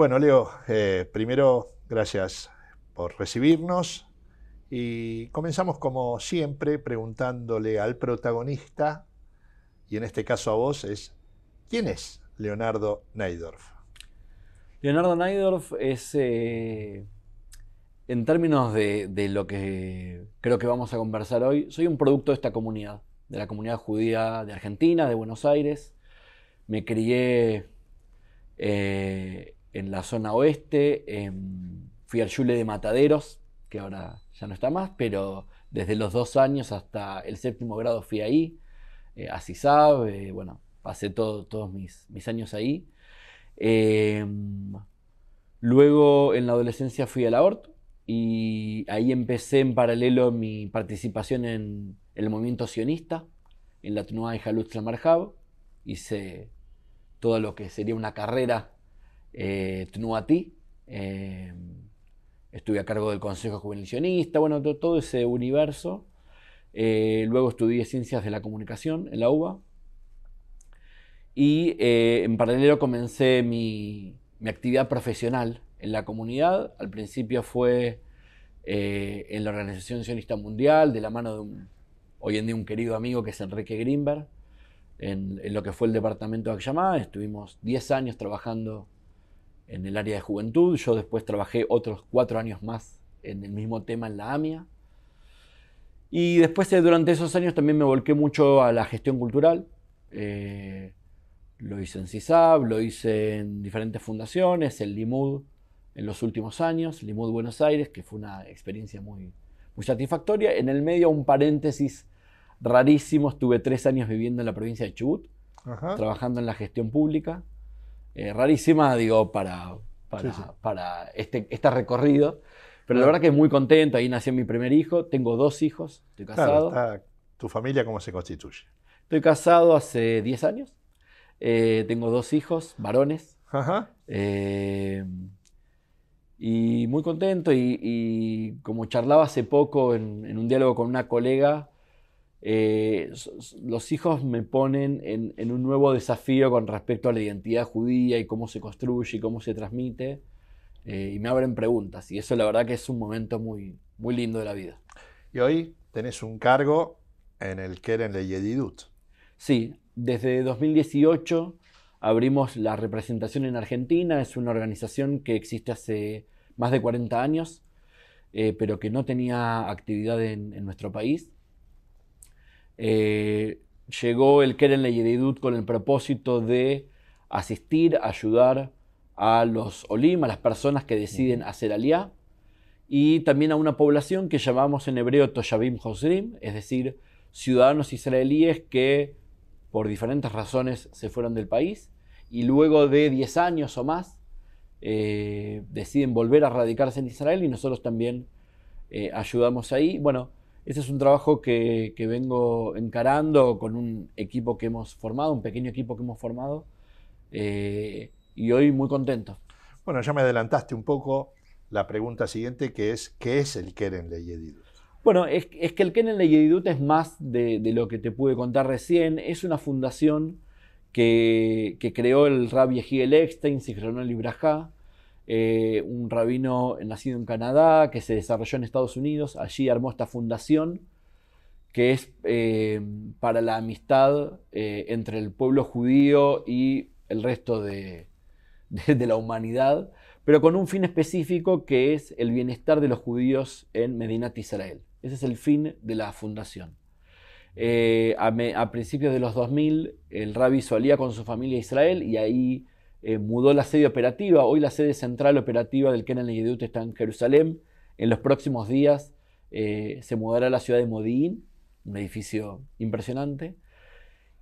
Bueno, Leo, primero, gracias por recibirnos y comenzamos como siempre preguntándole al protagonista, y en este caso a vos, ¿quién es Leonardo Najdorf? Leonardo Najdorf es, en términos de lo que creo que vamos a conversar hoy, soy un producto de esta comunidad, de la comunidad judía de Argentina, de Buenos Aires. Me crié en la zona oeste, fui al Yule de Mataderos, que ahora ya no está más, pero desde los 2 años hasta el séptimo grado fui ahí, a CISAB, bueno, pasé todos mis años ahí. Eh, Luego en la adolescencia fui a la ORT y ahí empecé en paralelo mi participación en el movimiento sionista, en la Tnuá y Halut Marhab. Hice todo lo que sería una carrera Tnuatí. Estuve a cargo del Consejo Juvenil Sionista, bueno, todo ese universo. Luego estudié Ciencias de la Comunicación en la UBA. Y en paralelo comencé mi actividad profesional en la comunidad. Al principio fue en la Organización Sionista Mundial, de la mano de hoy en día un querido amigo que es Enrique Grimberg, en lo que fue el departamento de Akshama. Estuvimos 10 años trabajando en el área de juventud. Yo después trabajé otros 4 años más en el mismo tema en la AMIA. Y después durante esos años también me volqué mucho a la gestión cultural. Lo hice en CISAB, lo hice en diferentes fundaciones, el Limud en los últimos años, Limud Buenos Aires, que fue una experiencia muy satisfactoria. En el medio, un paréntesis rarísimo, estuve 3 años viviendo en la provincia de Chubut, Ajá. trabajando en la gestión pública. Rarísima, digo, Sí, sí. para este recorrido. Pero la verdad Claro, que muy contento, ahí nació mi primer hijo, tengo 2 hijos, estoy claro, casado. está tu familia cómo se constituye. Estoy casado hace 10 años. Tengo 2 hijos, varones. Ajá. eh, y muy contento. Y como charlaba hace poco en un diálogo con una colega, los hijos me ponen en un nuevo desafío con respecto a la identidad judía y cómo se construye y cómo se transmite. Y me abren preguntas. Y eso la verdad que es un momento muy lindo de la vida. Y hoy tenés un cargo en el Keren Leyedidut. Sí, desde 2018 abrimos la representación en Argentina. Es una organización que existe hace más de 40 años, pero que no tenía actividad en nuestro país. Eh, Llegó el Keren Leyedidut con el propósito de asistir, ayudar a los olim, a las personas que deciden Ujú. hacer aliyá, y también a una población que llamamos en hebreo Toshavim Hosrim, es decir, ciudadanos israelíes que por diferentes razones se fueron del país y luego de 10 años o más deciden volver a radicarse en Israel, y nosotros también ayudamos ahí. Bueno, ese es un trabajo que vengo encarando con un equipo que hemos formado, un pequeño equipo que hemos formado, y hoy muy contento. Bueno, ya me adelantaste un poco la pregunta siguiente, que es, ¿qué es el Keren Leyedidut? Bueno, es que el Keren Leyedidut es más de lo que te pude contar recién. Es una fundación que creó el Rabbi Yehiel Eckstein, Zichrono Libraja, un rabino nacido en Canadá que se desarrolló en Estados Unidos. Allí armó esta fundación que es para la amistad entre el pueblo judío y el resto de la humanidad, pero con un fin específico que es el bienestar de los judíos en Medinat Israel. Ese es el fin de la fundación. A principios de los 2000, el rabbi solía con su familia a Israel y ahí mudó la sede operativa. Hoy la sede central operativa del Keren Leyedidut está en Jerusalén. En los próximos días se mudará a la ciudad de Modi'in, un edificio impresionante.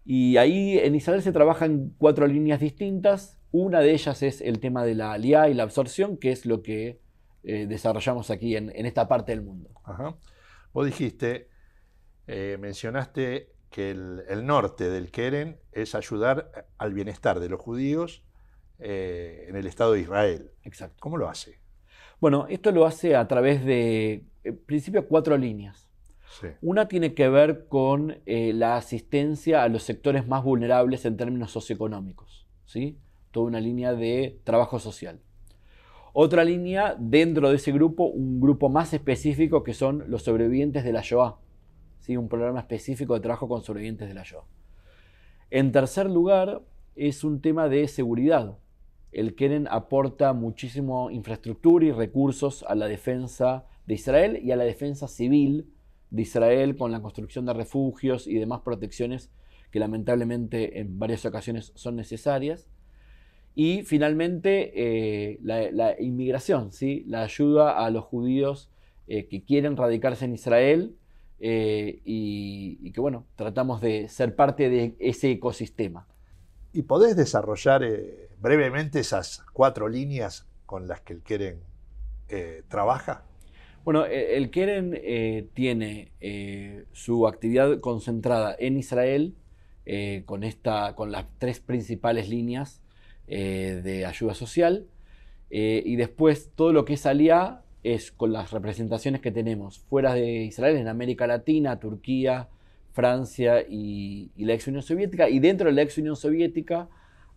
Y ahí en Israel se trabajan 4 líneas distintas. Una de ellas es el tema de la aliyá y la absorción, que es lo que desarrollamos aquí en esta parte del mundo. Ajá. Vos dijiste, mencionaste que el norte del Keren es ayudar al bienestar de los judíos en el Estado de Israel. Exacto. ¿Cómo lo hace? Bueno, esto lo hace a través de, en principio, 4 líneas. Sí. Una tiene que ver con la asistencia a los sectores más vulnerables en términos socioeconómicos, ¿sí? Toda una línea de trabajo social. Otra línea dentro de ese grupo, un grupo más específico que son los sobrevivientes de la Shoah. ¿Sí? Un programa específico de trabajo con sobrevivientes de la Shoah. En tercer lugar, es un tema de seguridad. El Keren aporta muchísimo infraestructura y recursos a la defensa de Israel y a la defensa civil de Israel con la construcción de refugios y demás protecciones que lamentablemente en varias ocasiones son necesarias. Y finalmente la inmigración, ¿sí? La ayuda a los judíos que quieren radicarse en Israel y que bueno, tratamos de ser parte de ese ecosistema. ¿Y podés desarrollar brevemente esas 4 líneas con las que el Keren trabaja? Bueno, el Keren tiene su actividad concentrada en Israel con las 3 principales líneas de ayuda social y después todo lo que es Aliá es con las representaciones que tenemos fuera de Israel, en América Latina, Turquía, Francia y la ex Unión Soviética, y dentro de la ex Unión Soviética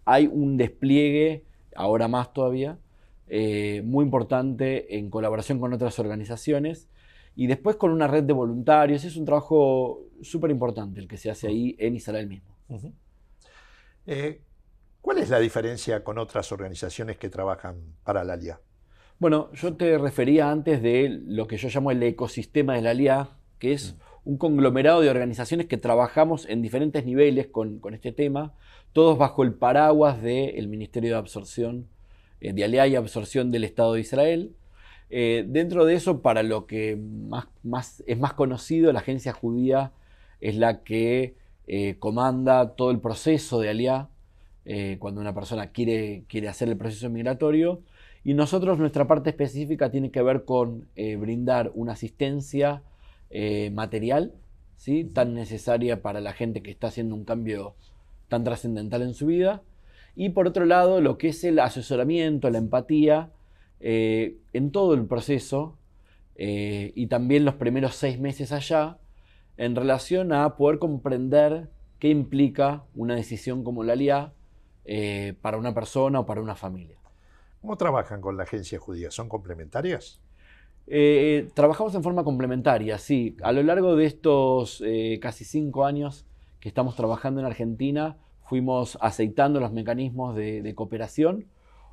hay un despliegue, ahora más todavía, muy importante en colaboración con otras organizaciones y después con una red de voluntarios. Es un trabajo súper importante el que se hace ahí en Israel mismo. Uh-huh. ¿Cuál es la diferencia con otras organizaciones que trabajan para la Aliá? Bueno, yo te refería antes de lo que yo llamo el ecosistema de la Aliá, que es un conglomerado de organizaciones que trabajamos en diferentes niveles con este tema, todos bajo el paraguas del Ministerio de Absorción, de Aliá y Absorción del Estado de Israel. Dentro de eso, para lo que es más conocido, la agencia judía es la que comanda todo el proceso de Aliá, cuando una persona quiere hacer el proceso migratorio. Y nosotros, nuestra parte específica tiene que ver con brindar una asistencia material, ¿sí? Tan necesaria para la gente que está haciendo un cambio tan trascendental en su vida. Y por otro lado, lo que es el asesoramiento, la empatía en todo el proceso y también los primeros 6 meses allá en relación a poder comprender qué implica una decisión como la Aliá para una persona o para una familia. ¿Cómo trabajan con la agencia judía? ¿Son complementarias? Trabajamos en forma complementaria, sí. A lo largo de estos casi 5 años que estamos trabajando en Argentina, fuimos aceitando los mecanismos de cooperación.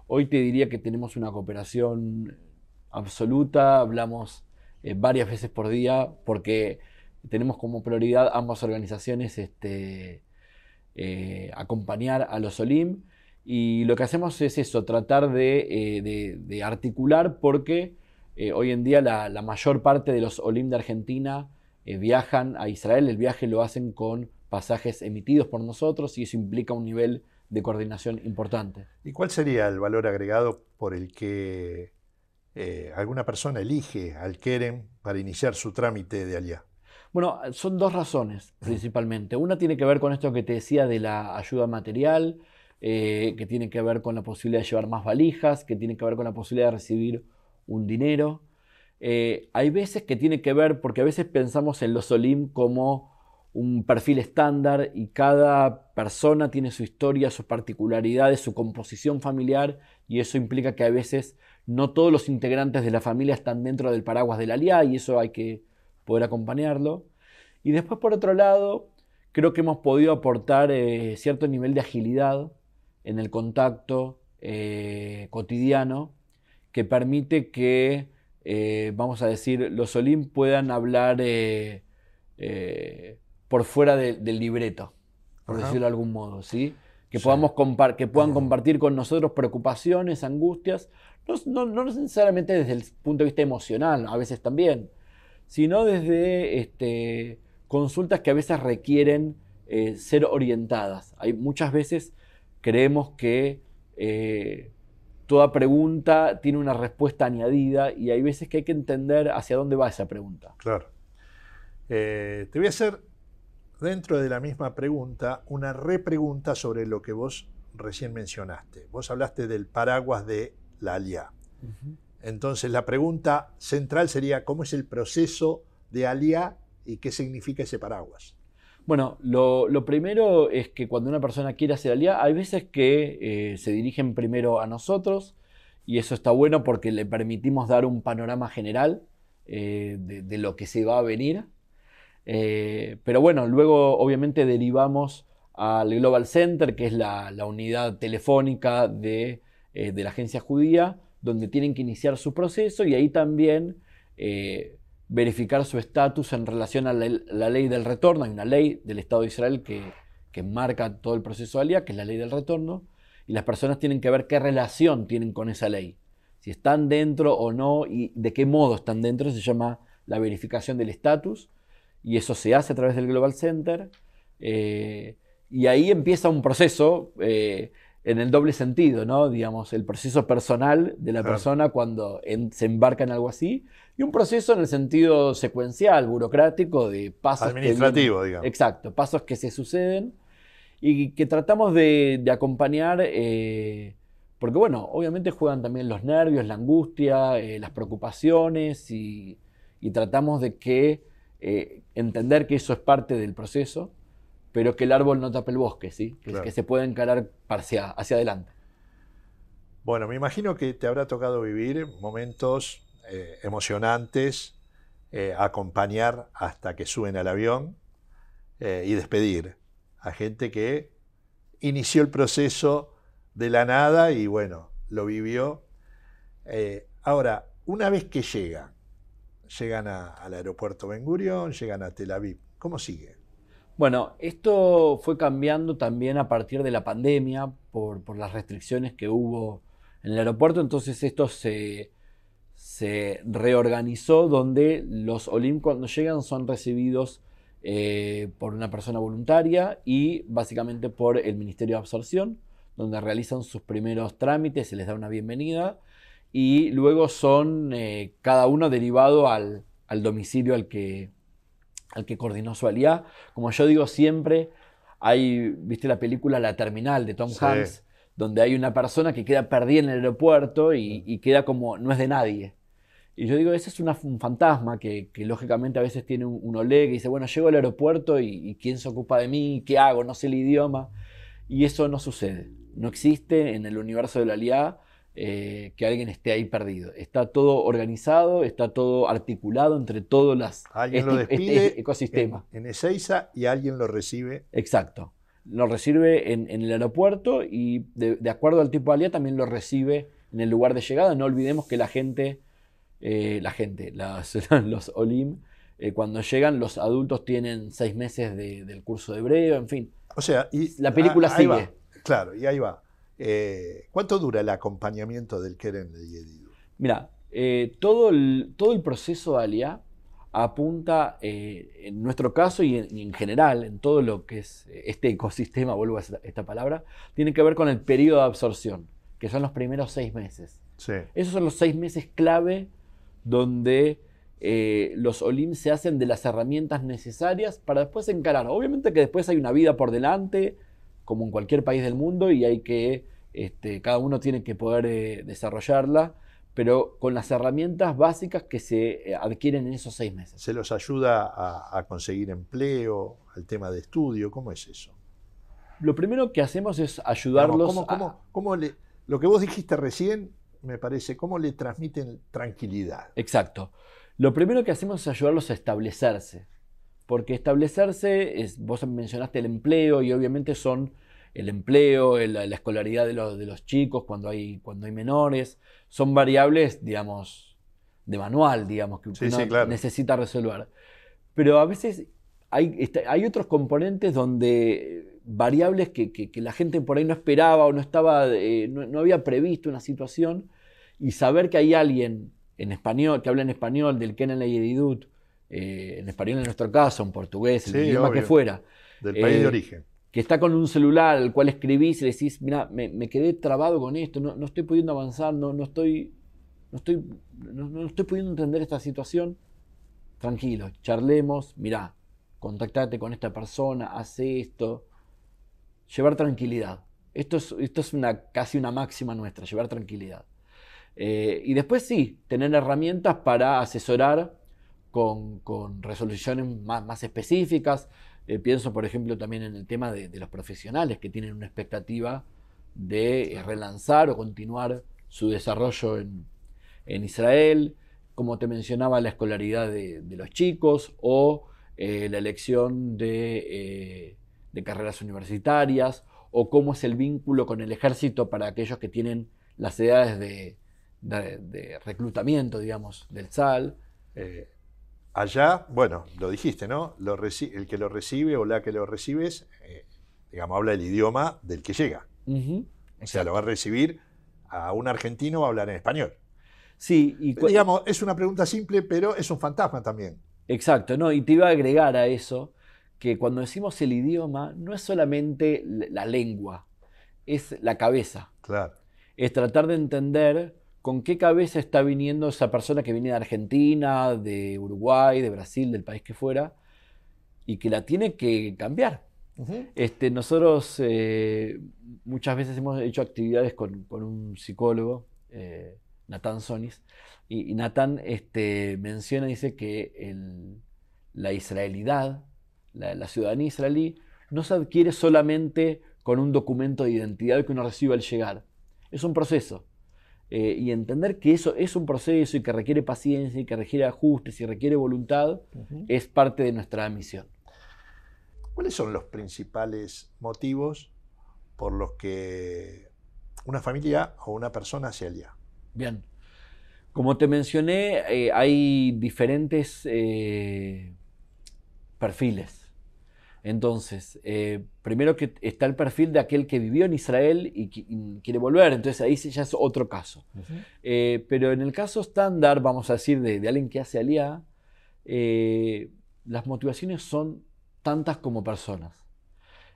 Hoy te diría que tenemos una cooperación absoluta, hablamos varias veces por día, porque tenemos como prioridad ambas organizaciones acompañar a los Olim. Y lo que hacemos es eso, tratar de articular, porque hoy en día la mayor parte de los Olim de Argentina viajan a Israel. El viaje lo hacen con pasajes emitidos por nosotros y eso implica un nivel de coordinación importante. ¿Y cuál sería el valor agregado por el que alguna persona elige al Keren para iniciar su trámite de Aliá? Bueno, son 2 razones principalmente. Una tiene que ver con esto que te decía de la ayuda material, que tiene que ver con la posibilidad de llevar más valijas, que tiene que ver con la posibilidad de recibir un dinero. Hay veces que tiene que ver, porque a veces pensamos en los Olim como un perfil estándar y cada persona tiene su historia, sus particularidades, su composición familiar, y eso implica que a veces no todos los integrantes de la familia están dentro del paraguas de la Aliá y eso hay que poder acompañarlo. Y después, por otro lado, creo que hemos podido aportar cierto nivel de agilidad en el contacto cotidiano que permite que, vamos a decir, los Olim puedan hablar por fuera del libreto, por decirlo de algún modo, ¿sí? Que, sí. Que puedan compartir con nosotros preocupaciones, angustias, no necesariamente desde el punto de vista emocional, a veces también, sino desde consultas que a veces requieren ser orientadas. Hay muchas veces creemos que toda pregunta tiene una respuesta añadida y hay veces que hay que entender hacia dónde va esa pregunta. Claro. Te voy a hacer, dentro de la misma pregunta, una repregunta sobre lo que vos recién mencionaste. Vos hablaste del paraguas de la Aliá. Uh-huh. Entonces la pregunta central sería ¿cómo es el proceso de Aliá y qué significa ese paraguas? Bueno, lo primero es que cuando una persona quiere hacer Aliá, hay veces que se dirigen primero a nosotros y eso está bueno porque le permitimos dar un panorama general de lo que se va a venir. Pero bueno, luego obviamente derivamos al Global Center, que es la unidad telefónica de la agencia judía, donde tienen que iniciar su proceso y ahí también verificar su estatus en relación a la ley del retorno. Hay una ley del Estado de Israel que marca todo el proceso de Aliyah, que es la ley del retorno, y las personas tienen que ver qué relación tienen con esa ley. Si están dentro o no y de qué modo están dentro, se llama la verificación del estatus, y eso se hace a través del Global Center. Y ahí empieza un proceso en el doble sentido, ¿no? Digamos, el proceso personal de la persona cuando se embarca en algo así, y un proceso en el sentido secuencial, burocrático, de pasos administrativo, digamos. Exacto, pasos que se suceden y que tratamos de acompañar, porque bueno, obviamente juegan también los nervios, la angustia, las preocupaciones, y tratamos de entender que eso es parte del proceso, pero que el árbol no tape el bosque, ¿sí? Que se puede encarar hacia adelante. Bueno, me imagino que te habrá tocado vivir momentos emocionantes, acompañar hasta que suben al avión y despedir a gente que inició el proceso de la nada y bueno, lo vivió. Ahora, una vez que llegan al aeropuerto Ben Gurión, llegan a Tel Aviv, ¿cómo sigue? Bueno, esto fue cambiando también a partir de la pandemia por las restricciones que hubo en el aeropuerto, entonces esto se reorganizó donde los Olim cuando llegan son recibidos por una persona voluntaria y básicamente por el Ministerio de Absorción, donde realizan sus primeros trámites, se les da una bienvenida y luego son cada uno derivado al domicilio al que coordinó su aliyah. Como yo digo siempre, ¿viste la película La Terminal de Tom Hanks? Donde hay una persona que queda perdida en el aeropuerto y queda como, no es de nadie. Y yo digo, ese es un fantasma que lógicamente a veces tiene un Oleg y dice, bueno, llego al aeropuerto y ¿quién se ocupa de mí? ¿Qué hago? No sé el idioma. Y eso no sucede. No existe en el universo de la aliyah que alguien esté ahí perdido. Está todo organizado, está todo articulado entre todos este ecosistema. En Ezeiza y alguien lo recibe. Exacto. Lo recibe en el aeropuerto y de acuerdo al tipo de aliyah también lo recibe en el lugar de llegada. No olvidemos que los Olim, cuando llegan, los adultos tienen 6 meses del curso de hebreo, en fin. O sea, la película sigue. Va. Claro, y ahí va. ¿Cuánto dura el acompañamiento del Keren Yedidut? Mira, todo el proceso de aliyah apunta, en nuestro caso y en general, en todo lo que es este ecosistema, vuelvo a esta palabra, tiene que ver con el periodo de absorción, que son los primeros 6 meses. Sí. Esos son los 6 meses clave donde los Olim se hacen de las herramientas necesarias para después encarar. Obviamente que después hay una vida por delante, como en cualquier país del mundo, y hay que, cada uno tiene que poder desarrollarla, pero con las herramientas básicas que se adquieren en esos 6 meses. ¿Se los ayuda a conseguir empleo, al tema de estudio? ¿Cómo es eso? Lo primero que hacemos es ayudarlos lo que vos dijiste recién, me parece, ¿cómo le transmiten tranquilidad? Exacto. Lo primero que hacemos es ayudarlos a establecerse. Porque establecerse, vos mencionaste el empleo y obviamente son el empleo, la escolaridad de los chicos cuando hay menores, son variables, digamos, de manual, digamos, que uno claro, necesita resolver. Pero a veces hay otros componentes donde variables que la gente por ahí no esperaba o no había previsto una situación, y saber que hay alguien en español, que habla en español, del Keren Yedidut, en español en nuestro caso, en portugués, el idioma que fuera. Del país de origen. Que está con un celular al cual escribís y le decís, mira, me quedé trabado con esto, no estoy pudiendo avanzar, no estoy pudiendo entender esta situación. Tranquilo, charlemos, mirá, contactate con esta persona, hace esto. Llevar tranquilidad. Esto es casi una máxima nuestra, llevar tranquilidad. Y después sí, tener herramientas para asesorar con resoluciones más específicas. Pienso, por ejemplo, también en el tema de los profesionales que tienen una expectativa de relanzar o continuar su desarrollo en Israel, como te mencionaba, la escolaridad de los chicos o la elección de carreras universitarias, o cómo es el vínculo con el ejército para aquellos que tienen las edades de reclutamiento, digamos, del SAL. Allá, bueno, lo dijiste, ¿no? El que lo recibe o la que lo recibes, digamos, habla el idioma del que llega. O sea, lo va a recibir a un argentino, va a hablar en español. Sí, digamos, es una pregunta simple, pero es un fantasma también. Exacto, ¿no? Y te iba a agregar a eso que cuando decimos el idioma, no es solamente la lengua, es la cabeza. Claro. Es tratar de entender con qué cabeza está viniendo esa persona que viene de Argentina, de Uruguay, de Brasil, del país que fuera, y que la tiene que cambiar. Nosotros muchas veces hemos hecho actividades con un psicólogo, Natán Sonis, y Natán menciona, dice que la israelidad, la ciudadanía israelí, no se adquiere solamente con un documento de identidad que uno recibe al llegar. Es un proceso. Y entender que eso es un proceso y que requiere paciencia y que requiere ajustes y requiere voluntad, es parte de nuestra misión. ¿Cuáles son los principales motivos por los que una familia o una persona se alía? Bien. Como te mencioné, hay diferentes perfiles. Entonces, primero que está el perfil de aquel que vivió en Israel y quiere volver, entonces ahí ya es otro caso. Pero en el caso estándar, vamos a decir, de alguien que hace alía, las motivaciones son tantas como personas.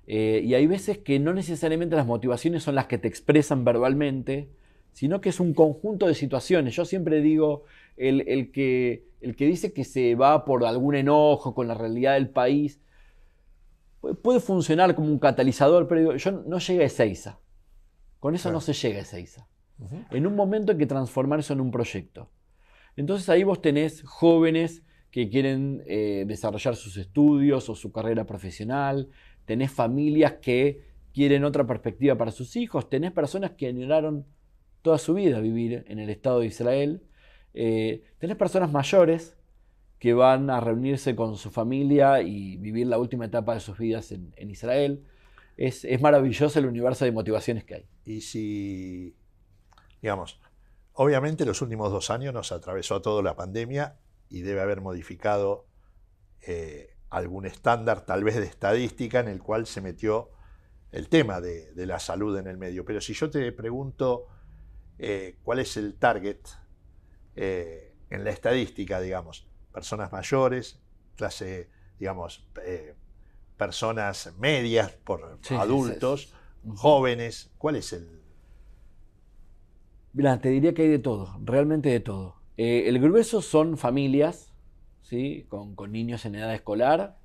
Y hay veces que no necesariamente las motivaciones son las que te expresan verbalmente, sino que es un conjunto de situaciones. Yo siempre digo, el que dice que se va por algún enojo con la realidad del país, puede funcionar como un catalizador, pero yo no llegué a Ezeiza. Con eso no se llega a Ezeiza. En un momento hay que transformar eso en un proyecto. Entonces ahí vos tenés jóvenes que quieren desarrollar sus estudios o su carrera profesional, tenés familias que quieren otra perspectiva para sus hijos, tenés personas que anhelaron toda su vida vivir en el Estado de Israel, tenés personas mayores que van a reunirse con su familia y vivir la última etapa de sus vidas en Israel. Es maravilloso el universo de motivaciones que hay. Y si, digamos, obviamente los últimos 2 años nos atravesó a toda la pandemia y debe haber modificado algún estándar, tal vez de estadística, en el cual se metió el tema de la salud en el medio. Pero si yo te pregunto cuál es el target en la estadística, digamos, personas mayores, clase, digamos, personas medias, por adultos, jóvenes, ¿cuál es el...? Mirá, te diría que hay de todo, realmente de todo. El grueso son familias, ¿sí? con niños en edad escolar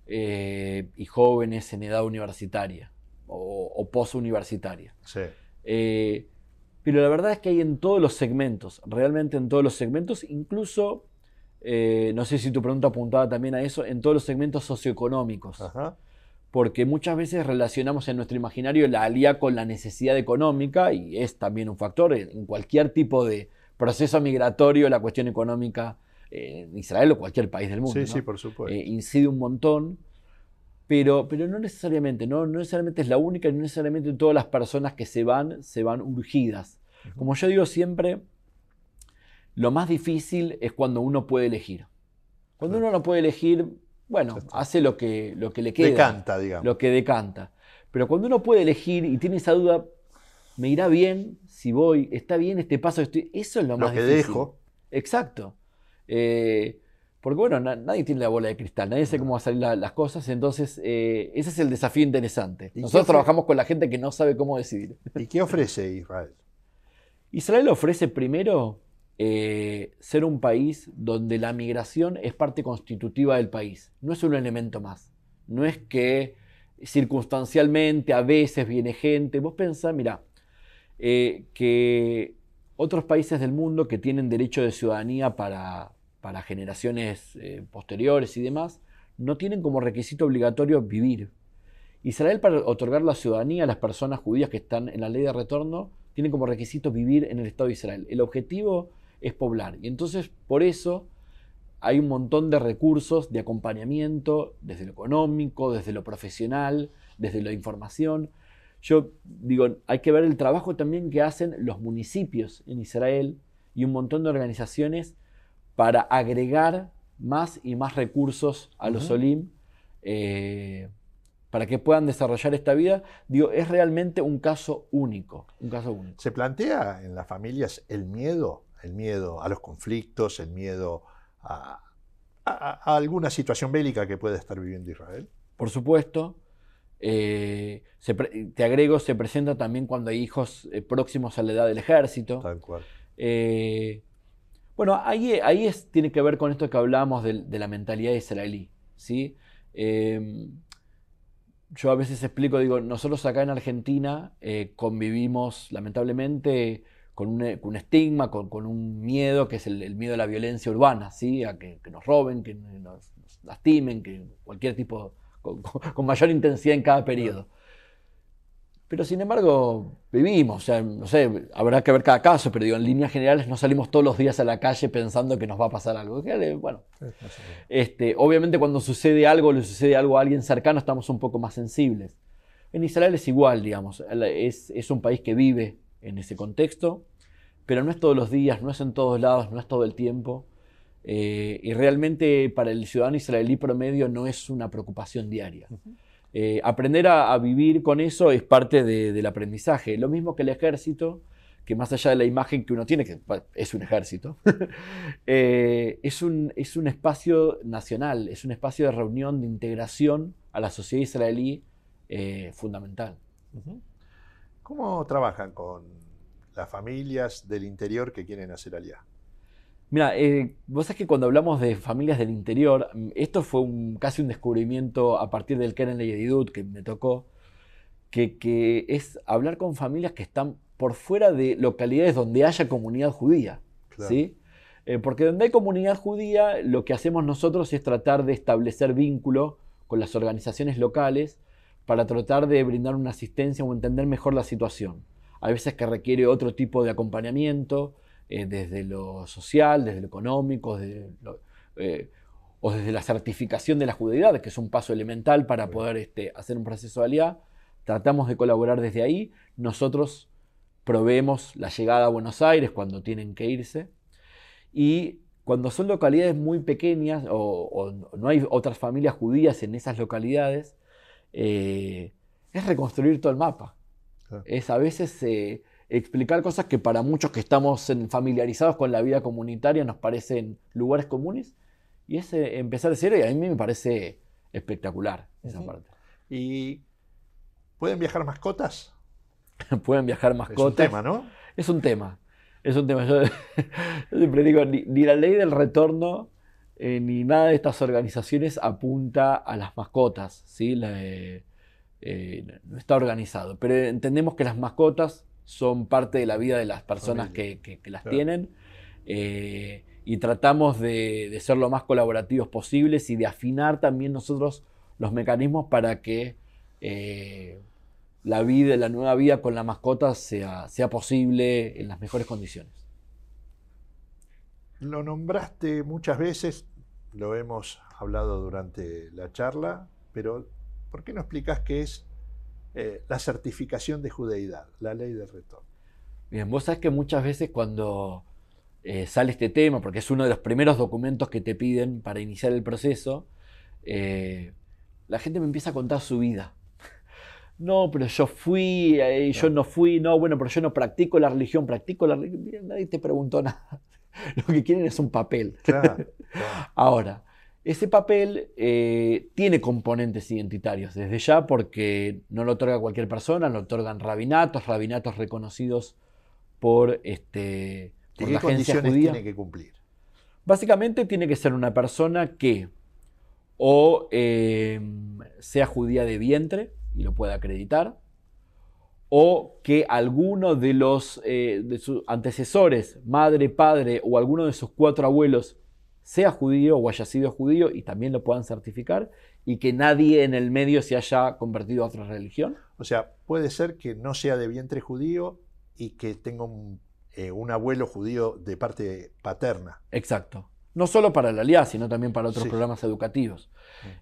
y jóvenes en edad universitaria o posuniversitaria. Sí. Pero la verdad es que hay en todos los segmentos, realmente en todos los segmentos, incluso, no sé si tu pregunta apuntaba también a eso, en todos los segmentos socioeconómicos. Ajá. Porque muchas veces relacionamos en nuestro imaginario la alía con la necesidad económica, y es también un factor en cualquier tipo de proceso migratorio, la cuestión económica en Israel o cualquier país del mundo. Sí, ¿no? sí, por supuesto. Incide un montón, pero no necesariamente, no necesariamente es la única, no necesariamente todas las personas que se van urgidas. Como yo digo siempre, lo más difícil es cuando uno puede elegir. Cuando uno no puede elegir, bueno, hace lo que le queda. Decanta, digamos. Lo que decanta. Pero cuando uno puede elegir y tiene esa duda, ¿me irá bien si voy? ¿Está bien este paso? Eso es lo más difícil. Lo que dejo. Exacto. Porque bueno, nadie tiene la bola de cristal, nadie sabe cómo van a salir las cosas, entonces ese es el desafío interesante. Nosotros trabajamos con la gente que no sabe cómo decidir. ¿Y qué ofrece Israel? Israel ofrece primero ser un país donde la migración es parte constitutiva del país, no es un elemento más. No es que circunstancialmente a veces viene gente. Vos pensás, mirá, que otros países del mundo que tienen derecho de ciudadanía para generaciones posteriores y demás, no tienen como requisito obligatorio vivir. Israel, para otorgar la ciudadanía a las personas judías que están en la ley de retorno, tienen como requisito vivir en el Estado de Israel. El objetivo es poblar. Y entonces, por eso, hay un montón de recursos de acompañamiento, desde lo económico, desde lo profesional, desde la información. Yo digo, hay que ver el trabajo también que hacen los municipios en Israel y un montón de organizaciones para agregar más y más recursos a los Olim, para que puedan desarrollar esta vida. Digo, es realmente un caso único, un caso único. ¿Se plantea en las familias el miedo a los conflictos, el miedo a alguna situación bélica que pueda estar viviendo Israel? Por supuesto. Te agrego, se presenta también cuando hay hijos próximos a la edad del ejército. Tal cual. Bueno, ahí tiene que ver con esto que hablábamos de la mentalidad israelí, ¿sí? Yo a veces explico, digo, nosotros acá en Argentina convivimos lamentablemente con un estigma, con un miedo que es el miedo a la violencia urbana, ¿sí? A que nos roben, que nos lastimen, que cualquier tipo, con mayor intensidad en cada periodo. Pero sin embargo, vivimos, o sea, no sé, habrá que ver cada caso, pero digo, en líneas generales no salimos todos los días a la calle pensando que nos va a pasar algo. Bueno, obviamente cuando sucede algo, le sucede algo a alguien cercano, estamos un poco más sensibles. En Israel es igual, digamos, es un país que vive en ese contexto, pero no es todos los días, no es en todos lados, no es todo el tiempo. Y realmente para el ciudadano israelí promedio no es una preocupación diaria. Aprender a vivir con eso es parte del aprendizaje. Lo mismo que el ejército, que más allá de la imagen que uno tiene, que es un ejército, es un espacio nacional, es un espacio de reunión, de integración a la sociedad israelí fundamental. ¿Cómo trabajan con las familias del interior que quieren hacer aliyá? Mira, vos sabés que cuando hablamos de familias del interior, esto fue casi un descubrimiento a partir del Keren Leyedidut que me tocó, que es hablar con familias que están por fuera de localidades donde haya comunidad judía. Claro. ¿Sí? Porque donde hay comunidad judía, lo que hacemos nosotros es tratar de establecer vínculo con las organizaciones locales para tratar de brindar una asistencia o entender mejor la situación. Hay veces que requiere otro tipo de acompañamiento, desde lo social, desde lo económico, o desde la certificación de la judeidad, que es un paso elemental para poder hacer un proceso de aliyá. Tratamos de colaborar desde ahí. Nosotros proveemos la llegada a Buenos Aires cuando tienen que irse. Y cuando son localidades muy pequeñas o no hay otras familias judías en esas localidades, es reconstruir todo el mapa. Claro. Es a veces explicar cosas que para muchos que estamos familiarizados con la vida comunitaria nos parecen lugares comunes, y es empezar de cero, y a mí me parece espectacular esa parte. ¿Y pueden viajar mascotas? Pueden viajar mascotas. Es un tema, ¿no? Es un tema. Es un tema. Yo siempre digo, ni la ley del retorno ni nada de estas organizaciones apunta a las mascotas, ¿sí? No está organizado. Pero entendemos que las mascotas son parte de la vida de las personas que las tienen, y tratamos de ser lo más colaborativos posibles y de afinar también nosotros los mecanismos para que la nueva vida con la mascota sea posible en las mejores condiciones. Lo nombraste muchas veces, lo hemos hablado durante la charla, pero ¿por qué no explicás qué es la certificación de judeidad, la ley del retorno? Bien, vos sabés que muchas veces cuando sale este tema, porque es uno de los primeros documentos que te piden para iniciar el proceso, la gente me empieza a contar su vida. No, pero yo fui, yo no fui, no, bueno, pero yo no practico la religión, nadie te preguntó nada. Lo que quieren es un papel. Claro. Ahora, ese papel tiene componentes identitarios, desde ya, porque no lo otorga cualquier persona, lo otorgan rabinatos reconocidos por la ¿Qué agencia condiciones judía. tiene que cumplir? Básicamente tiene que ser una persona que o sea judía de vientre y lo pueda acreditar, o que alguno de sus antecesores, madre, padre o alguno de sus 4 abuelos sea judío o haya sido judío y también lo puedan certificar, y que nadie en el medio se haya convertido a otra religión. O sea, puede ser que no sea de vientre judío y que tengo un abuelo judío de parte paterna. Exacto. No solo para la Aliyá, sino también para otros Sí. programas educativos.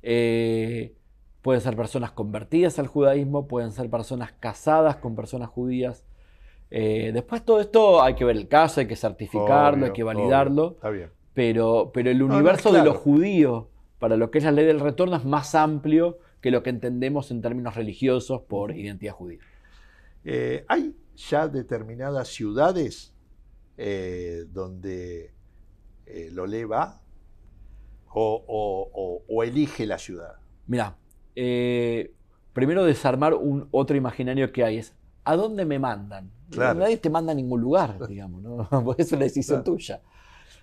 Pueden ser personas convertidas al judaísmo, pueden ser personas casadas con personas judías. Después todo esto hay que ver el caso, hay que certificarlo, hay que validarlo. Obvio, está bien. Pero el No, universo es de claro. lo judío, para lo que es la ley del retorno, es más amplio que lo que entendemos en términos religiosos por identidad judía. Hay ya determinadas ciudades donde Lolé va o elige la ciudad. Mirá, primero desarmar otro imaginario que hay es, ¿a dónde me mandan? Claro. Nadie te manda a ningún lugar, digamos, ¿no? Porque es una decisión Claro. tuya.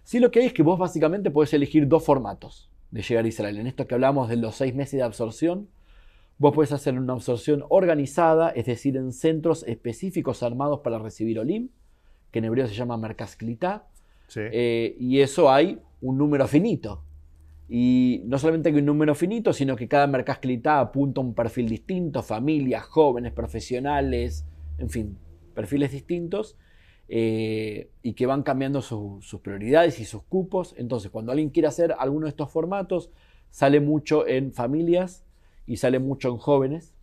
Sí, lo que hay es que vos básicamente podés elegir dos formatos de llegar a Israel. En esto que hablamos de los 6 meses de absorción, vos podés hacer una absorción organizada, es decir, en centros específicos armados para recibir Olim, que en hebreo se llama Merkaz Klitá, Sí. y eso hay un número finito. Y no solamente hay un número finito, sino que cada Merkaz Klitá apunta a un perfil distinto, familias, jóvenes, profesionales, en fin, perfiles distintos, y que van cambiando sus prioridades y sus cupos. Entonces, cuando alguien quiere hacer alguno de estos formatos, sale mucho en familias y sale mucho en jóvenes.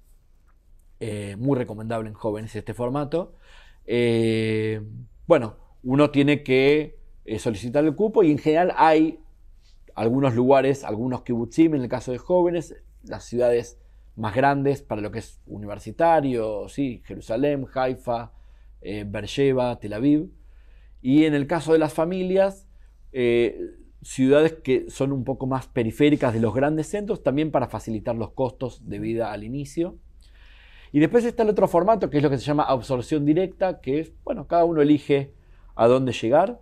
Muy recomendable en jóvenes este formato. Bueno, uno tiene que solicitar el cupo y en general hay algunos lugares, algunos kibutzim en el caso de jóvenes, las ciudades más grandes para lo que es universitario, sí, Jerusalén, Haifa, Beersheba, Tel Aviv. Y en el caso de las familias, ciudades que son un poco más periféricas de los grandes centros, también para facilitar los costos de vida al inicio. Y después está el otro formato, que es lo que se llama absorción directa, que es, bueno, cada uno elige a dónde llegar.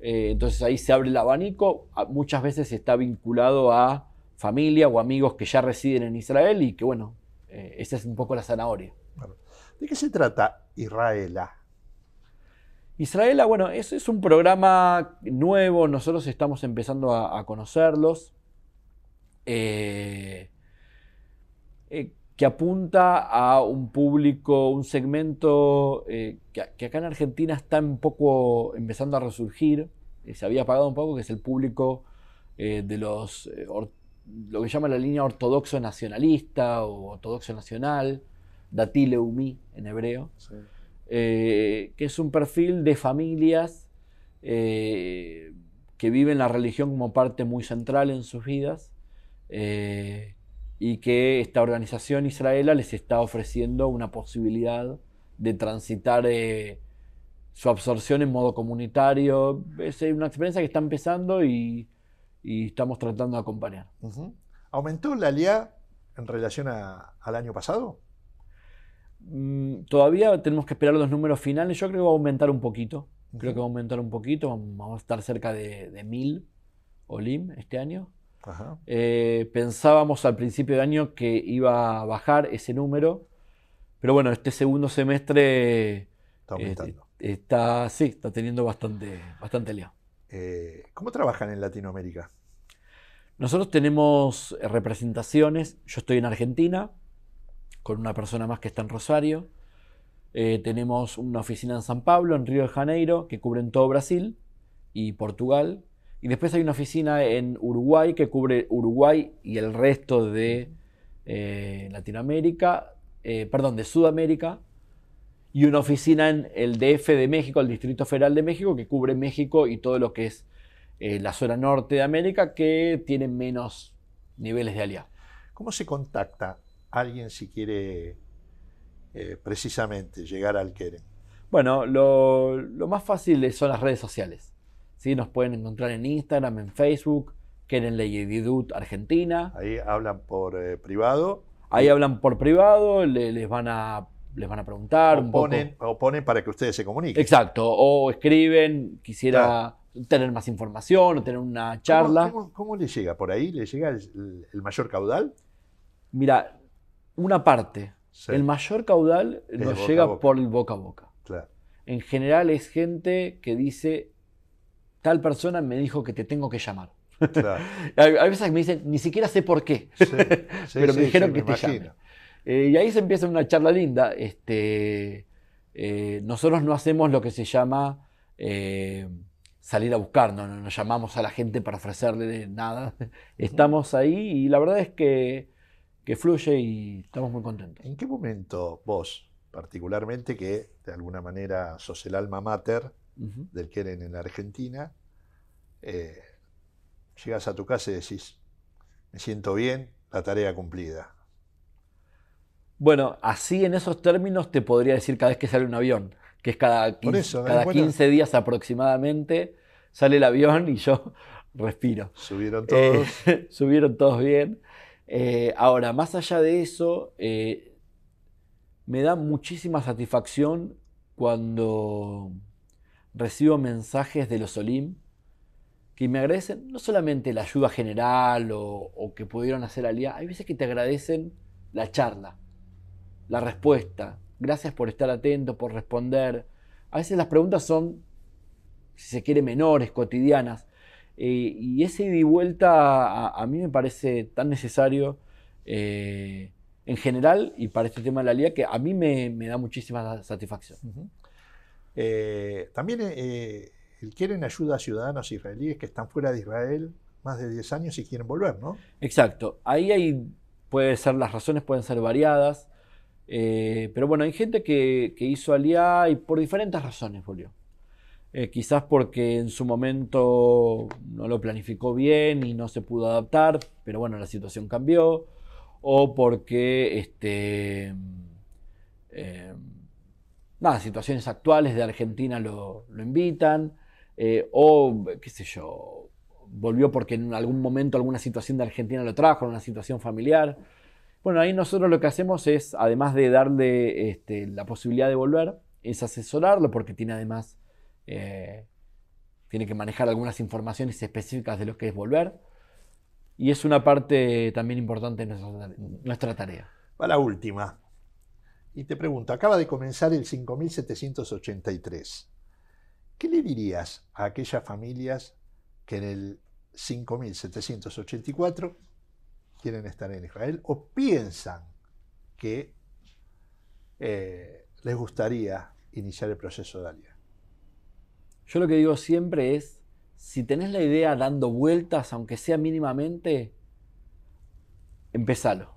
Entonces ahí se abre el abanico. Muchas veces está vinculado a familia o amigos que ya residen en Israel y que, bueno, esa es un poco la zanahoria. Bueno, ¿de qué se trata Israela? Israela, bueno, es un programa nuevo, nosotros estamos empezando a conocerlos, que apunta a un público, un segmento que acá en Argentina está un poco empezando a resurgir, se había apagado un poco, que es el público de lo que llama la línea ortodoxo nacionalista o ortodoxo nacional, Dati Leumi en hebreo. Sí. Que es un perfil de familias que viven la religión como parte muy central en sus vidas y que esta organización israelí les está ofreciendo una posibilidad de transitar su absorción en modo comunitario. Es una experiencia que está empezando y estamos tratando de acompañar. Uh-huh. ¿Aumentó la Aliyá en relación al año pasado? Todavía tenemos que esperar los números finales. Yo creo que va a aumentar un poquito. Uh-huh. Creo que va a aumentar un poquito. Vamos a estar cerca de 1000 Olim este año. Ajá. Pensábamos al principio de año que iba a bajar ese número. Pero bueno, este segundo semestre Está aumentando. está teniendo bastante lío. ¿Cómo trabajan en Latinoamérica? Nosotros tenemos representaciones. Yo estoy en Argentina, con una persona más que está en Rosario. Tenemos una oficina en San Pablo, en Río de Janeiro, que cubre todo Brasil y Portugal. Y después hay una oficina en Uruguay que cubre Uruguay y el resto de Latinoamérica, de Sudamérica. Y una oficina en el DF de México, el Distrito Federal de México, que cubre México y todo lo que es la zona norte de América, que tiene menos niveles de aliyá. ¿Cómo se contacta alguien si quiere precisamente llegar al Kerem? Bueno, lo más fácil son las redes sociales. ¿Sí? Nos pueden encontrar en Instagram, en Facebook, Kerem Leyedidut Argentina. Ahí hablan por privado. Ahí hablan por privado, les van a preguntar O un ponen, poco. o ponen para que ustedes se comuniquen. Exacto, o escriben, quisiera tener más información o tener una charla. ¿Cómo le llega? ¿Por ahí le llega el mayor caudal? Mira, una parte. Sí. El mayor caudal Es nos boca llega a boca. por el boca a boca. Claro. En general es gente que dice, tal persona me dijo que te tengo que llamar. Claro. Hay veces que me dicen, ni siquiera sé por qué, Sí, pero me dijeron que me te llame. imagino. Y ahí se empieza una charla linda. nosotros no hacemos lo que se llama salir a buscar, no llamamos a la gente para ofrecerle nada. Estamos ahí y la verdad es que fluye y estamos muy contentos. ¿En qué momento vos, particularmente, que de alguna manera sos el alma mater del Keren en la Argentina, llegás a tu casa y decís, me siento bien, la tarea cumplida? Bueno, así en esos términos te podría decir cada vez que sale un avión, que es cada 15 días aproximadamente, sale el avión y yo respiro. ¿Subieron todos? Subieron todos bien. Ahora, más allá de eso, me da muchísima satisfacción cuando recibo mensajes de los Olim que me agradecen no solamente la ayuda general o que pudieron hacer Aliyah, hay veces que te agradecen la charla, la respuesta. Gracias por estar atento, por responder. A veces las preguntas son, si se quiere, menores, cotidianas. Y ese ida y vuelta a mí me parece tan necesario en general y para este tema de la Aliyah que a mí me da muchísima satisfacción. También el Keren ayuda a ciudadanos israelíes que están fuera de Israel más de 10 años y quieren volver, ¿no? Exacto. Ahí las razones pueden ser variadas. Pero bueno, hay gente que hizo Aliyah y por diferentes razones volvió. Quizás porque en su momento no lo planificó bien y no se pudo adaptar, pero bueno, la situación cambió. O porque situaciones actuales de Argentina lo invitan. O qué sé yo, volvió porque en algún momento alguna situación de Argentina lo trajo, una situación familiar. Bueno, ahí nosotros lo que hacemos es, además de darle la posibilidad de volver, es asesorarlo porque tiene además, tiene que manejar algunas informaciones específicas de lo que es volver. Y es una parte también importante de nuestra tarea. Va la última. Y te pregunto, acaba de comenzar el 5783. ¿Qué le dirías a aquellas familias que en el 5784 quieren estar en Israel o piensan que les gustaría iniciar el proceso de Aliyah? Yo lo que digo siempre es, si tenés la idea dando vueltas, aunque sea mínimamente, empezalo.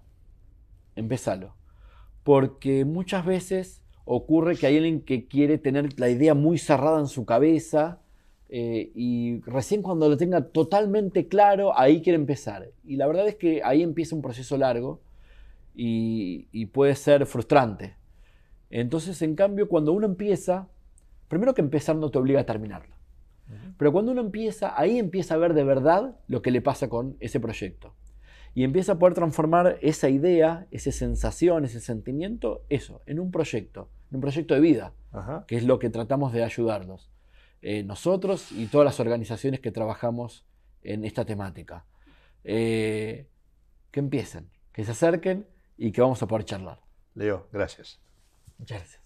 Porque muchas veces ocurre que hay alguien que quiere tener la idea muy cerrada en su cabeza y recién cuando lo tenga totalmente claro, ahí quiere empezar. Y la verdad es que ahí empieza un proceso largo y puede ser frustrante. Entonces, en cambio, cuando uno empieza, primero que empezar no te obliga a terminarlo. Pero cuando uno empieza, ahí empieza a ver de verdad lo que le pasa con ese proyecto. Y empieza a poder transformar esa idea, esa sensación, ese sentimiento, en un proyecto de vida, que es lo que tratamos de ayudarlos. Nosotros y todas las organizaciones que trabajamos en esta temática. Que empiecen, que se acerquen y que vamos a poder charlar. Leo, gracias. Muchas gracias.